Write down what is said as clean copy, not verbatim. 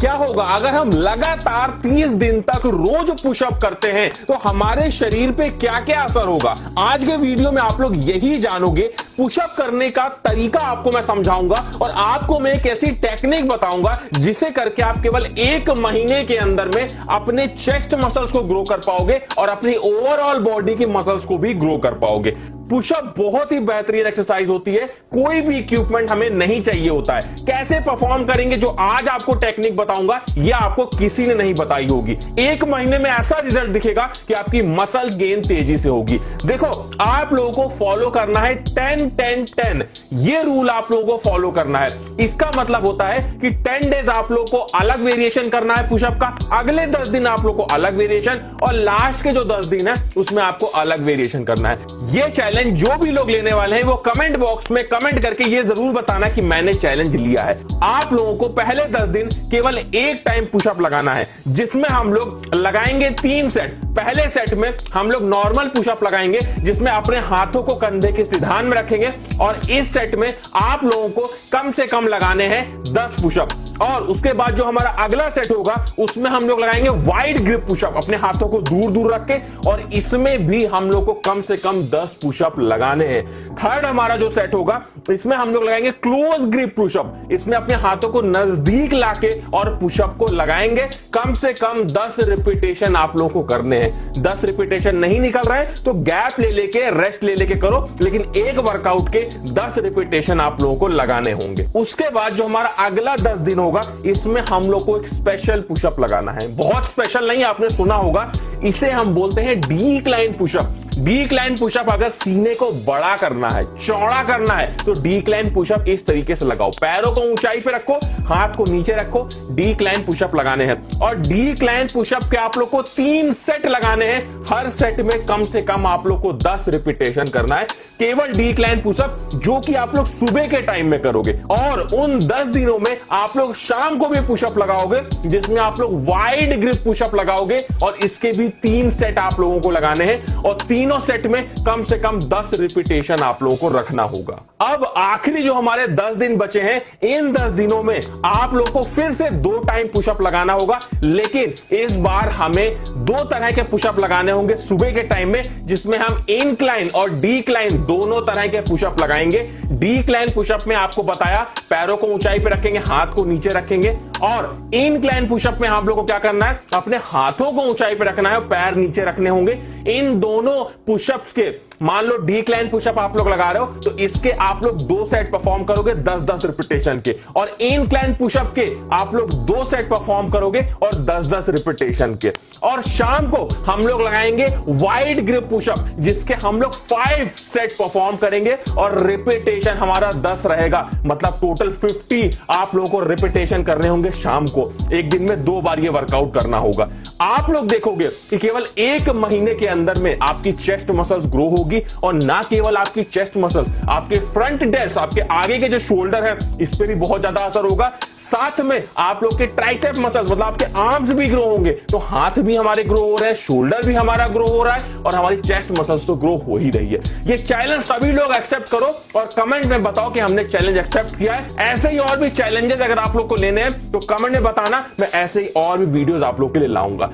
क्या होगा अगर हम लगातार 30 दिन तक रोज पुशअप करते हैं तो हमारे शरीर पे क्या क्या असर होगा। आज के वीडियो में आप लोग यही जानोगे। पुशअप करने का तरीका आपको मैं समझाऊंगा और आपको मैं एक ऐसी टेक्निक बताऊंगा जिसे करके आप केवल 1 महीने के अंदर में अपने चेस्ट मसल्स को ग्रो कर पाओगे और अपनी ओवरऑल बॉडी की मसल्स को भी ग्रो कर पाओगे। पुशअप बहुत ही बेहतरीन एक्सरसाइज होती है, कोई भी इक्विपमेंट हमें नहीं चाहिए होता है। कैसे परफॉर्म करेंगे जो आज आपको टेक्निक बताऊंगा यह आपको किसी ने नहीं बताई होगी। 1 महीने में ऐसा रिजल्ट दिखेगा कि आपकी मसल गेन तेजी से होगी। देखो आप लोगों को फॉलो करना है 10-10-10, ये रूल आप लोगों को फॉलो करना है। इसका मतलब होता है कि 10 डेज आप लोगों को अलग वेरिएशन करना है पुशअप का, अगले 10 दिन आप लोगों को अलग वेरिएशन और लास्ट के जो 10 दिन है उसमें आपको अलग वेरिएशन करना है। ये चैलेंज जो भी लोग लेने वाले हैं वो कमेंट बॉक्स में कमेंट करके ये जरूर बताना कि मैंने चैलेंज लिया है। आप लोगों को पहले 10 दिन केवल एक टाइम पुशअप लगाना है जिसमें हम लोग लगाएंगे 3 सेट। पहले सेट में हम लोग नॉर्मल पुशअप लगाएंगे जिसमें अपने हाथों को कंधे के सिधान में रखेंगे और इस सेट में आप लोगों को कम से कम लगाने हैं 10 पुशअप। और उसके बाद जो हमारा अगला सेट होगा उसमें हम लोग लगाएंगे वाइड ग्रिप पुशअप, अपने हाथों को दूर दूर रख के, और इसमें भी हम लोग को कम से कम 10 पुशअप लगाने हैं। थर्ड हमारा जो सेट होगा इसमें हम लोग लगाएंगे क्लोज ग्रिप पुशअप, इसमें अपने हाथों को नजदीक लाके और पुशअप को लगाएंगे। कम से कम 10 रिपीटेशन आप लोगों को करने हैं। 10 रिपीटेशन नहीं निकल रहे तो गैप ले लेके रेस्ट ले लेके करो, लेकिन एक वर्कआउट के 10 रिपीटेशन आप लोगों को लगाने होंगे। उसके बाद जो हमारा अगला 10 दिन होगा इसमें हम लोग को एक स्पेशल पुशअप लगाना है। बहुत स्पेशल नहीं, आपने सुना होगा, इसे हम बोलते हैं डिक्लाइन पुशअप। डिक्लाइन पुशअप अगर सीने को बड़ा करना है, चौड़ा करना है, तो डिक्लाइन पुशअप इस तरीके से लगाओ। पैरों को ऊंचाई पे रखो, हाथ को नीचे रखो, डिक्लाइन पुशअप लगाने हैं। और डिक्लाइन पुशअप के आप लोग को 3 सेट लगाने हैं। हर सेट में कम से कम आप लोग को 10 रिपीटेशन करना है, केवल डिक्लाइन पुशअप, जो कि आप लोग सुबह के टाइम में करोगे। और उन 10 दिनों में आप लोग शाम को भी पुशअप लगाओगे जिसमें आप लोग वाइड ग्रिप पुशअप लगाओगे और इसके भी 3 सेट आप लोगों को लगाने हैं और तीनों सेट में कम से कम 10 रिपीटेशन आप लोगों को रखना होगा। अब आखिरी जो हमारे 10 दिन बचे हैं, इन 10 दिनों में आप लोगों को फिर से 2 टाइम पुशअप लगाना होगा, लेकिन इस बार हमें 2 तरह के पुशअप लगाने होंगे सुबह के टाइम में, जिसमें हम इंक्लाइन और डिक्लाइन दोनों तरह के पुशअप लगाएंगे। डिक्लाइन पुशअप में आपको बताया पैरों को ऊंचाई पे रखेंगे, हाथ को नीचे रखेंगे, और इंक्लाइन पुशअप में आप लोगों को क्या करना है, अपने हाथों को ऊंचाई पे रखना है और पैर नीचे रखने होंगे। इन दोनों पुशअप्स के, मान लो डिक्लाइन पुशअप आप लोग लगा रहे हो तो इसके आप लोग 2 सेट परफॉर्म करोगे 10-10 रिपीटेशन के, और इंक्लाइन पुशअप के आप लोग 2 सेट परफॉर्म करोगे और 10-10 रिपीटेशन के। और शाम को हम लोग लगाएंगे वाइड ग्रिप पुशअप जिसके हम लोग 5 सेट परफॉर्म करेंगे और रिपीटेशन हमारा 10 रहेगा, मतलब टोटल 50 आप लोगों को रिपीटेशन करने होंगे शाम को। एक दिन में 2 बार ये वर्कआउट करना होगा। आप लोग देखोगे कि केवल 1 महीने के अंदर में आपकी चेस्ट मसल्स ग्रो होगी, और ना केवल आपकी चेस्ट मसल्स, आपके फ्रंट डेल्स, आपके आगे के जो शोल्डर है इस पे भी बहुत ज्यादा असर होगा। साथ में आप लोग के ट्राइसेप मसल्स, मतलब आपके आर्म्स भी ग्रो होंगे, तो हाथ भी हमारे ग्रो हो रहे हैं, शोल्डर भी हमारा ग्रो हो रहा है और हमारी चेस्ट मसल्स तो ग्रो हो ही रही है। ये चैलेंज सभी लोग एक्सेप्ट करो और कमेंट में बताओ कि हमने चैलेंज एक्सेप्ट किया है। ऐसे ही और भी चैलेंजेस अगर आप लोग को लेने हैं तो कमेंट में बताना, मैं ऐसे ही और भी वीडियोस आप लोग के लिए लाऊंगा।